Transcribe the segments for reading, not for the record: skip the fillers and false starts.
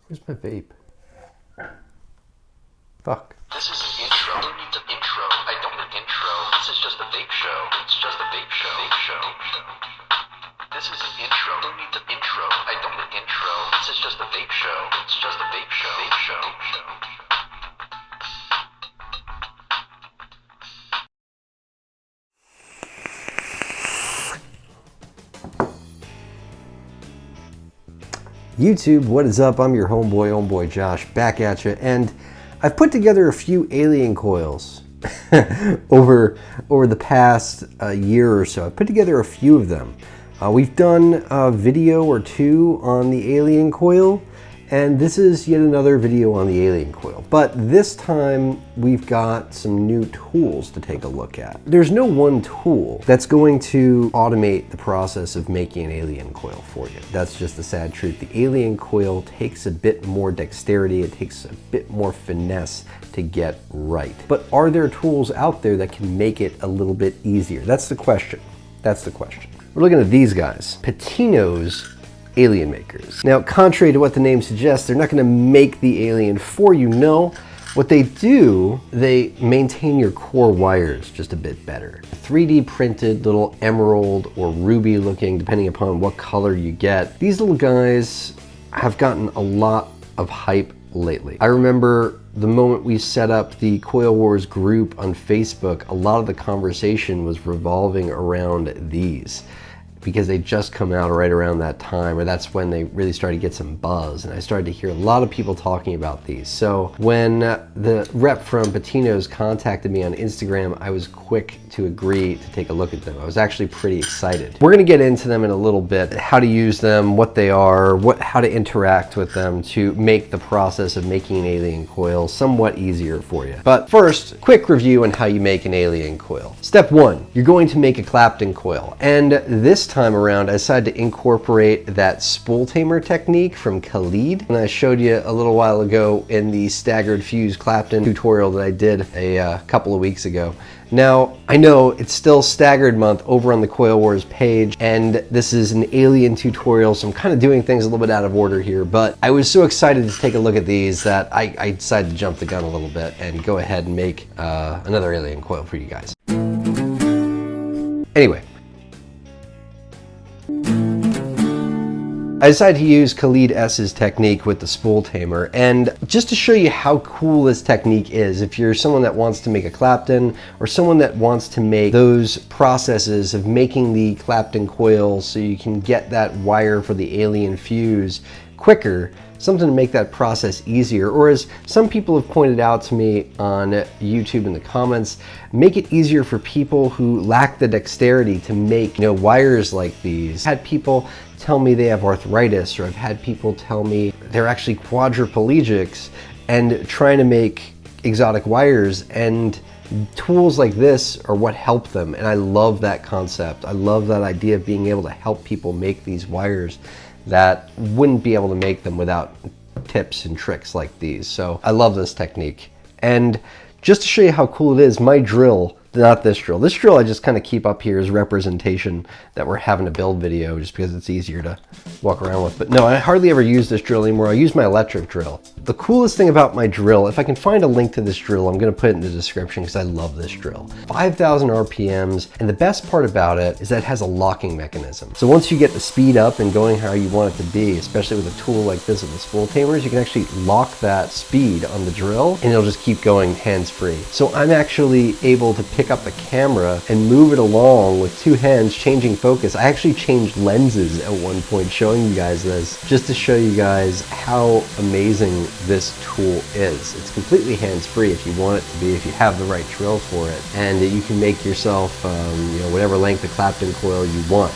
Where's my vape? Fuck. This is an intro. Who needs an intro? I don't need an intro. This is just a vape show. It's just a vape show. Vape show. This is an intro. Who needs an intro? I don't need an intro. This is just a vape show. It's just a vape show. Vape show. YouTube, what is up? I'm your homeboy Josh, back at you, and I've put together a few alien coils over the past year or so. I've put together a few of them. We've done a video or two on the alien coil, and this is yet another video on the alien coil. But this time we've got some new tools to take a look at. There's no one tool that's going to automate the process of making an alien coil for you. That's just the sad truth. The alien coil takes a bit more dexterity, it takes a bit more finesse to get right. But are there tools out there that can make it a little bit easier? That's the question. That's the question. We're looking at these guys, Patinos Alien makers. Now, contrary to what the name suggests, they're not going to make the alien for you. No, what they do, they maintain your core wires just a bit better. 3D printed little emerald or ruby looking, depending upon what color you get. These little guys have gotten a lot of hype lately. I remember the moment we set up the Coil Wars group on Facebook, a lot of the conversation was revolving around these, because they just come out right around that time, or that's when they really started to get some buzz, and I started to hear a lot of people talking about these. So when the rep from Patinos contacted me on Instagram, I was quick to agree to take a look at them. I was actually pretty excited. We're gonna get into them in a little bit, how to use them, what they are, how to interact with them to make the process of making an alien coil somewhat easier for you. But first, quick review on how you make an alien coil. Step one, you're going to make a clapton coil, and this time around I decided to incorporate that spool tamer technique from Khalid, and I showed you a little while ago in the staggered fuse clapton tutorial that I did a couple of weeks ago. Now, I know it's still staggered month over on the Coil Wars page, and this is an alien tutorial, so I'm kind of doing things a little bit out of order here, but I was so excited to take a look at these that I decided to jump the gun a little bit and go ahead and make another alien coil for you guys. Anyway, I decided to use Khalid S's technique with the spool tamer, and just to show you how cool this technique is, if you're someone that wants to make a clapton or someone that wants to make those processes of making the clapton coil so you can get that wire for the alien fuse quicker, something to make that process easier, or as some people have pointed out to me on YouTube in the comments, make it easier for people who lack the dexterity to make, wires like these. I've had people tell me they have arthritis, or I've had people tell me they're actually quadriplegics and trying to make exotic wires, and tools like this are what help them. And I love that concept. I love that idea of being able to help people make these wires that wouldn't be able to make them without tips and tricks like these. So I love this technique. And just to show you how cool it is, my drill, not this drill. This drill I just kind of keep up here as representation that we're having a build video just because it's easier to walk around with. But no, I hardly ever use this drill anymore. I use my electric drill. The coolest thing about my drill, if I can find a link to this drill, I'm going to put it in the description because I love this drill. 5,000 RPMs, and the best part about it is that it has a locking mechanism. So once you get the speed up and going how you want it to be, especially with a tool like this with the spool tamers, you can actually lock that speed on the drill and it'll just keep going hands-free. So I'm actually able to pick up the camera and move it along with two hands, changing focus. I actually changed lenses at one point, showing you guys this, just to show you guys how amazing this tool is. It's completely hands-free if you want it to be, if you have the right drill for it, and you can make yourself whatever length of clapton coil you want.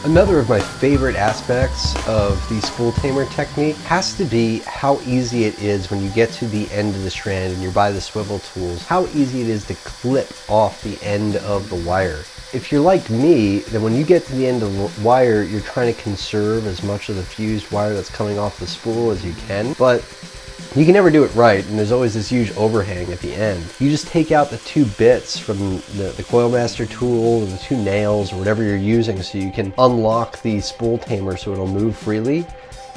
Another of my favorite aspects of the spool tamer technique has to be how easy it is when you get to the end of the strand and you're by the swivel tools, how easy it is to clip off the end of the wire. If you're like me, then when you get to the end of the wire, you're trying to conserve as much of the fused wire that's coming off the spool as you can, but you can never do it right, and there's always this huge overhang at the end. You just take out the 2 bits from the Coil Master tool, or the 2 nails, or whatever you're using, so you can unlock the spool tamer so it'll move freely,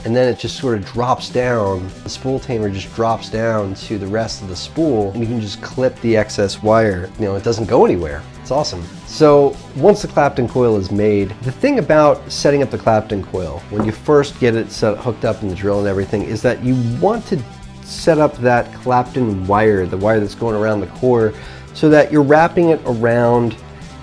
and then it just sort of drops down. The spool tamer just drops down to the rest of the spool, and you can just clip the excess wire. You know, it doesn't go anywhere. It's awesome. So once the clapton coil is made, the thing about setting up the clapton coil, when you first get it hooked up in the drill and everything, is that you want to set up that clapton wire, the wire that's going around the core, so that you're wrapping it around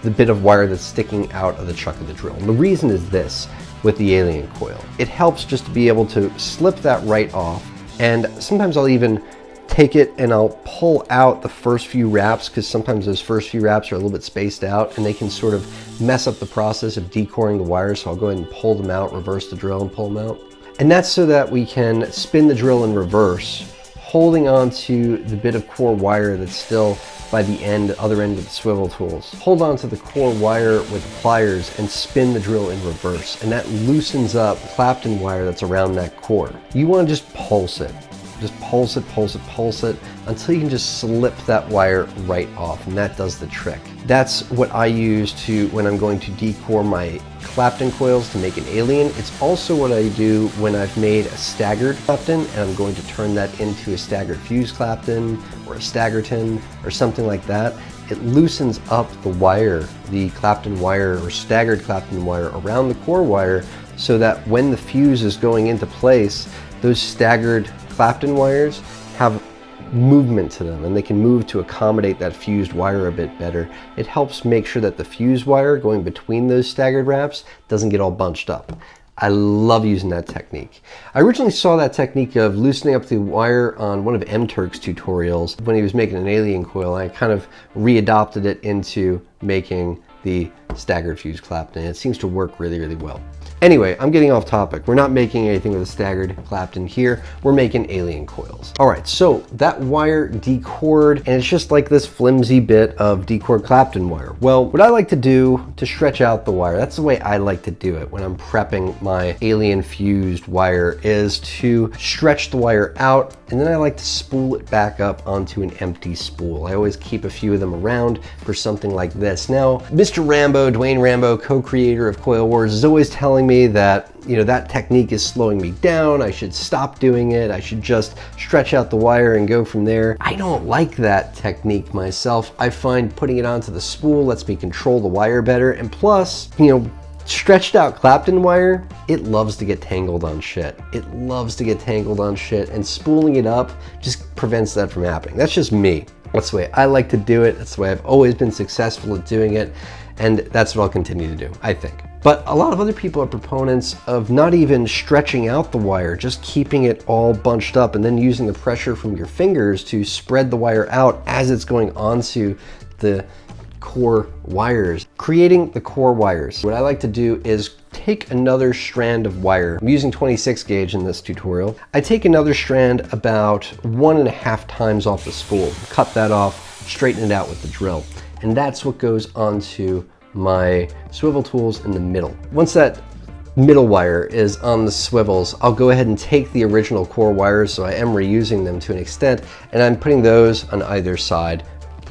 the bit of wire that's sticking out of the chuck of the drill. And the reason is this with the Alien Coil. It helps just to be able to slip that right off, and sometimes I'll even take it and I'll pull out the first few wraps, because sometimes those first few wraps are a little bit spaced out and they can sort of mess up the process of decoring the wires, so I'll go ahead and pull them out, reverse the drill and pull them out. And that's so that we can spin the drill in reverse, holding on to the bit of core wire that's still by the other end of the swivel tools. Hold on to the core wire with pliers and spin the drill in reverse, and that loosens up the clapton wire that's around that core. You want to just pulse it. Just pulse it, pulse it, pulse it, until you can just slip that wire right off, and that does the trick. That's what I use when I'm going to decore my clapton coils to make an Alien. It's also what I do when I've made a staggered clapton and I'm going to turn that into a staggered fuse clapton or a staggerton or something like that. It loosens up the wire, the clapton wire or staggered clapton wire around the core wire, so that when the fuse is going into place, those staggered clapton wires have movement to them and they can move to accommodate that fused wire a bit better. It helps make sure that the fused wire going between those staggered wraps doesn't get all bunched up. I love using that technique. I originally saw that technique of loosening up the wire on one of M-Turk's tutorials when he was making an Alien Coil. I kind of readopted it into making the staggered fuse clapton, and it seems to work really, really well. Anyway, I'm getting off topic. We're not making anything with a staggered clapton here. We're making Alien coils. All right, so that wire decored, and it's just like this flimsy bit of decored clapton wire. Well, what I like to do to stretch out the wire, that's the way I like to do it when I'm prepping my Alien fused wire, is to stretch the wire out, and then I like to spool it back up onto an empty spool. I always keep a few of them around for something like this. Now, Mr. Rambo, Dwayne Rambo, co-creator of Coil Wars, is always telling me that, you know, that technique is slowing me down. I should stop doing it. I should just stretch out the wire and go from there. I don't like that technique myself. I find putting it onto the spool lets me control the wire better. And plus, you know, stretched out clapton wire, it loves to get tangled on shit. It loves to get tangled on shit, and spooling it up just prevents that from happening. That's just me. That's the way I like to do it. That's the way I've always been successful at doing it. And that's what I'll continue to do, I think. But a lot of other people are proponents of not even stretching out the wire, just keeping it all bunched up and then using the pressure from your fingers to spread the wire out as it's going onto the core wires. Creating the core wires. What I like to do is take another strand of wire. I'm using 26 gauge in this tutorial. I take another strand about 1.5 times off the spool, cut that off, straighten it out with the drill. And that's what goes onto my swivel tools in the middle. Once that middle wire is on the swivels, I'll go ahead and take the original core wires, so I am reusing them to an extent, and I'm putting those on either side,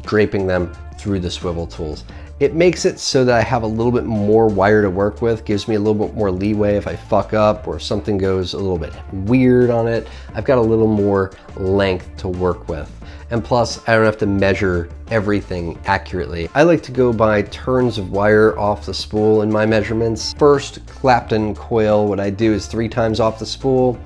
draping them through the swivel tools. It makes it so that I have a little bit more wire to work with, gives me a little bit more leeway if I fuck up or if something goes a little bit weird on it. I've got a little more length to work with. And plus, I don't have to measure everything accurately. I like to go by turns of wire off the spool in my measurements. First clapton coil, what I do is 3 times off the spool.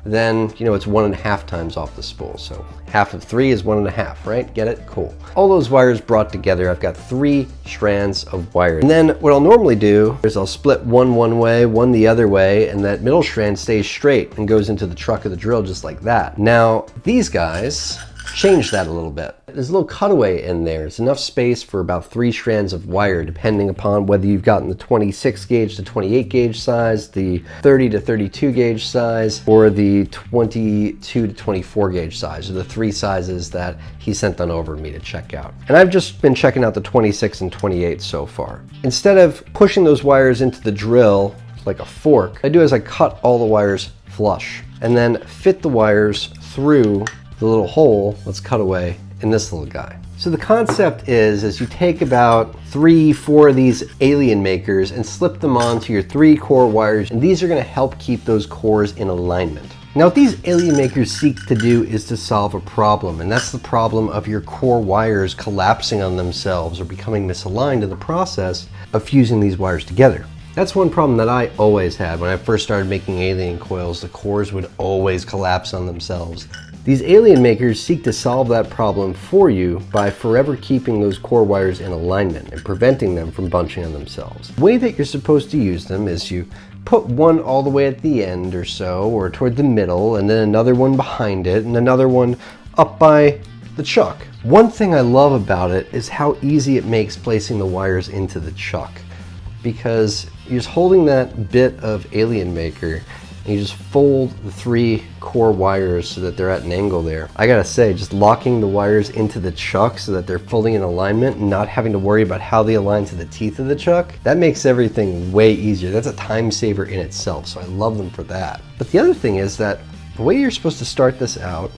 Then, you know, it's 1.5 times off the spool. So half of 3 is 1.5, right? Get it? Cool. All those wires brought together, I've got 3 strands of wire. And then what I'll normally do is I'll split one way, one the other way, and that middle strand stays straight and goes into the truck of the drill just like that. Now, these guys changed that a little bit. There's a little cutaway in there. It's enough space for about 3 strands of wire, depending upon whether you've gotten the 26 gauge to 28 gauge size, the 30 to 32 gauge size, or the 22 to 24 gauge size, or the 3 sizes that he sent on over to me to check out. And I've just been checking out the 26 and 28 so far. Instead of pushing those wires into the drill like a fork, I do is I cut all the wires flush and then fit the wires through the little hole that's cut away in this little guy. So the concept is you take about 3-4 of these alien makers and slip them onto your 3 core wires, and these are going to help keep those cores in alignment. Now what these alien makers seek to do is to solve a problem, and that's the problem of your core wires collapsing on themselves or becoming misaligned in the process of fusing these wires together. That's one problem that I always had when I first started making alien coils. The cores would always collapse on themselves. These alien makers seek to solve that problem for you by forever keeping those core wires in alignment and preventing them from bunching on themselves. The way that you're supposed to use them is you put one all the way at the end or so, or toward the middle, and then another one behind it, and another one up by the chuck. One thing I love about it is how easy it makes placing the wires into the chuck, because you're just holding that bit of alien maker and you just fold the 3 core wires so that they're at an angle there. I gotta say, just locking the wires into the chuck so that they're fully in alignment and not having to worry about how they align to the teeth of the chuck, that makes everything way easier. That's a time saver in itself, so I love them for that. But the other thing is that the way you're supposed to start this out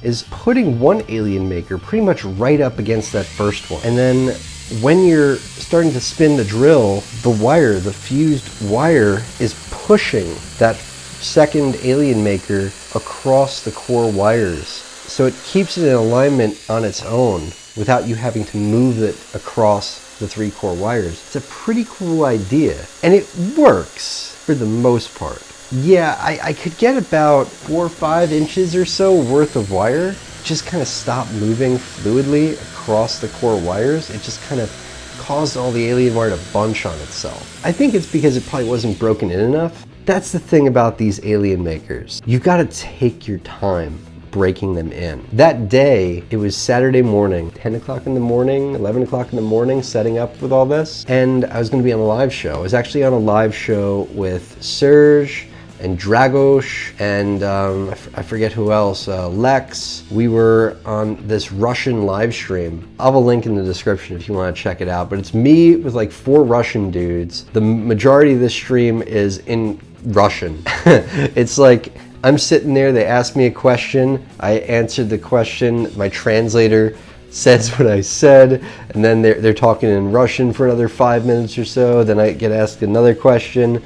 is putting one alien maker pretty much right up against that first one. And then when you're starting to spin the drill, the wire, the fused wire, is pushing that second alien maker across the core wires. So it keeps it in alignment on its own without you having to move it across the 3 core wires. It's a pretty cool idea, and it works for the most part. Yeah, I could get about 4 or 5 inches or so worth of wire. Just kind of stopped moving fluidly across the core wires. It just kind of caused all the alien wire to bunch on itself. I think it's because it probably wasn't broken in enough. That's the thing about these alien makers. You've got to take your time breaking them in. That day, it was Saturday morning, 10 o'clock in the morning, 11 o'clock in the morning, setting up with all this. And I was going to be on a live show. I was actually on a live show with Serge and Dragos and I forget who else, Lex. We were on this Russian live stream. I'll have a link in the description if you want to check it out, but it's me with like 4 Russian dudes. The majority of this stream is in Russian. It's like I'm sitting there, they ask me a question, I answered the question, my translator says what I said, and then they're talking in Russian for another 5 minutes or so, then I get asked another question.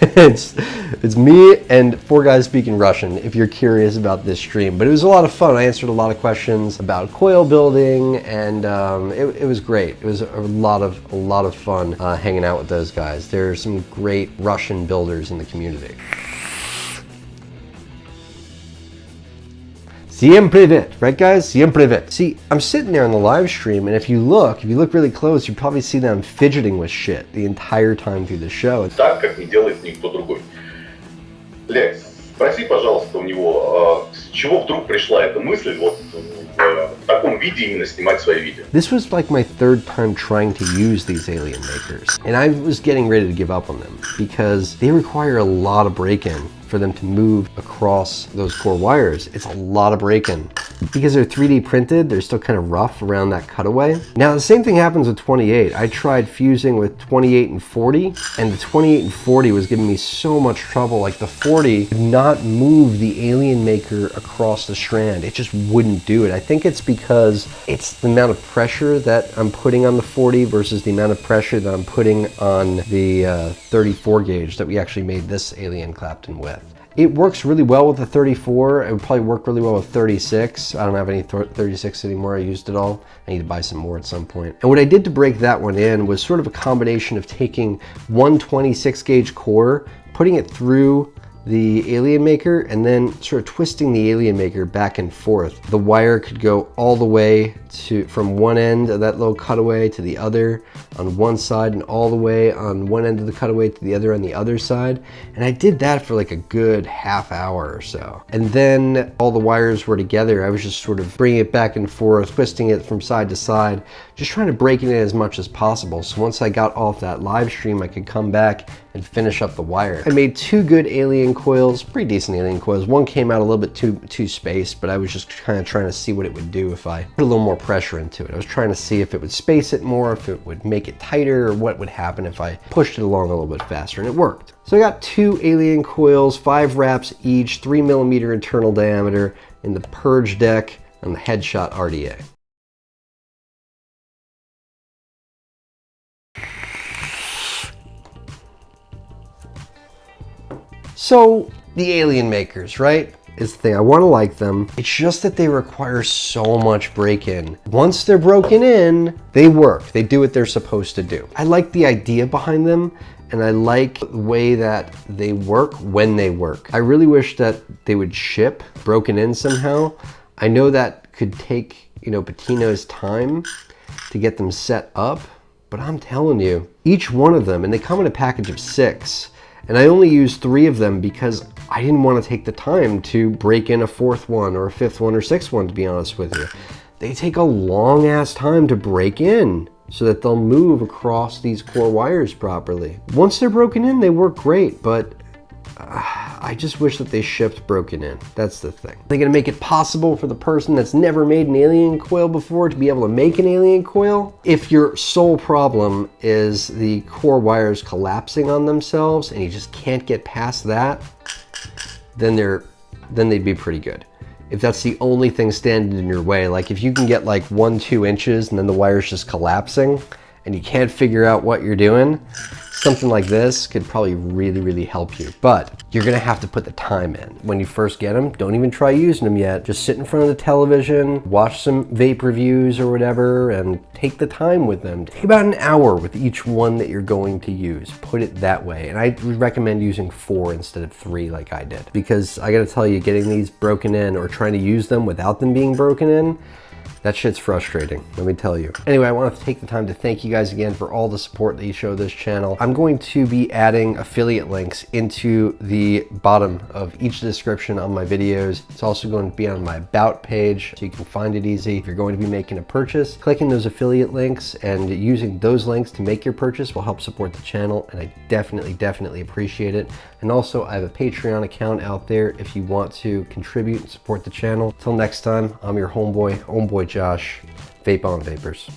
It's me and 4 guys speaking Russian, if you're curious about this stream. But it was a lot of fun. I answered a lot of questions about coil building, and it was great. It was a lot of fun hanging out with those guys. There are some great Russian builders in the community. Всем привет, right guys? Всем привет. See, I'm sitting there on the live stream, and if you look really close, you probably see that I'm fidgeting with shit the entire time through the show. Так, как не делает никто другой. Лекс, спроси, пожалуйста, у него, с чего вдруг пришла эта мысль вот в таком виде именно снимать свои видео. This was like my 3rd time trying to use these alien makers, and I was getting ready to give up on them because they require a lot of break-in for them to move across those core wires. It's a lot of break-in. Because they're 3D printed, they're still kind of rough around that cutaway. Now the same thing happens with 28. I tried fusing with 28 and 40, and the 28 and 40 was giving me so much trouble. Like the 40 could not move the alien maker across the strand. It just wouldn't do it. I think it's because it's the amount of pressure that I'm putting on the 40 versus the amount of pressure that I'm putting on the 34 gauge that we actually made this alien clapton with. It works really well with the 34. It would probably work really well with 36. I don't have any 36 anymore. I used it all. I need to buy some more at some point. And what I did to break that one in was sort of a combination of taking one 26 gauge core, putting it through the alien maker, and then sort of twisting the alien maker back and forth. The wire could go all the way from one end of that little cutaway to the other on one side, and all the way on one end of the cutaway to the other on the other side. And I did that for like a good half hour or so. And then all the wires were together. I was just sort of bringing it back and forth, twisting it from side to side, just trying to break it in as much as possible. So once I got off that live stream, I could come back and finish up the wire. I made 2 good Alien coils, pretty decent Alien coils. One came out a little bit too spaced, but I was just kind of trying to see what it would do if I put a little more pressure into it. I was trying to see if it would space it more, if it would make it tighter, or what would happen if I pushed it along a little bit faster, and it worked. So I got 2 Alien coils, 5 wraps each, 3mm internal diameter in the purge deck on the Headshot RDA. So the Alien makers, right, is the thing. I want to like them. It's just that they require so much break-in. Once they're broken in, they work. They do what they're supposed to do. I like the idea behind them, and I like the way that they work when they work. I really wish that they would ship broken in somehow. I know that could take, you know, Patinos time to get them set up, but I'm telling you, each one of them, and they come in a package of 6, and I only used 3 of them because I didn't want to take the time to break in a 4th one or a 5th one or 6th one, to be honest with you. They take a long ass time to break in so that they'll move across these core wires properly. Once they're broken in, they work great, but I just wish that they shipped broken in. That's the thing. They're gonna make it possible for the person that's never made an Alien coil before to be able to make an Alien coil. If your sole problem is the core wires collapsing on themselves and you just can't get past that, then they'd be pretty good. If that's the only thing standing in your way, like if you can get like 1-2 inches and then the wire's just collapsing and you can't figure out what you're doing, something like this could probably really help you. But you're gonna have to put the time in. When you first get them, don't even try using them yet. Just sit in front of the television, watch some vape reviews or whatever, and take the time with them. Take about an hour with each one that you're going to use. Put it that way. And I would recommend using 4 instead of 3 like I did. Because I gotta tell you, getting these broken in or trying to use them without them being broken in, that shit's frustrating, let me tell you. Anyway, I want to take the time to thank you guys again for all the support that you show this channel. I'm going to be adding affiliate links into the bottom of each description on my videos. It's also going to be on my About page, so you can find it easy. If you're going to be making a purchase, clicking those affiliate links and using those links to make your purchase will help support the channel, and I definitely appreciate it. And also, I have a Patreon account out there if you want to contribute and support the channel. Till next time, I'm your homeboy, OhmBoy Josh. Vape on, Vapers.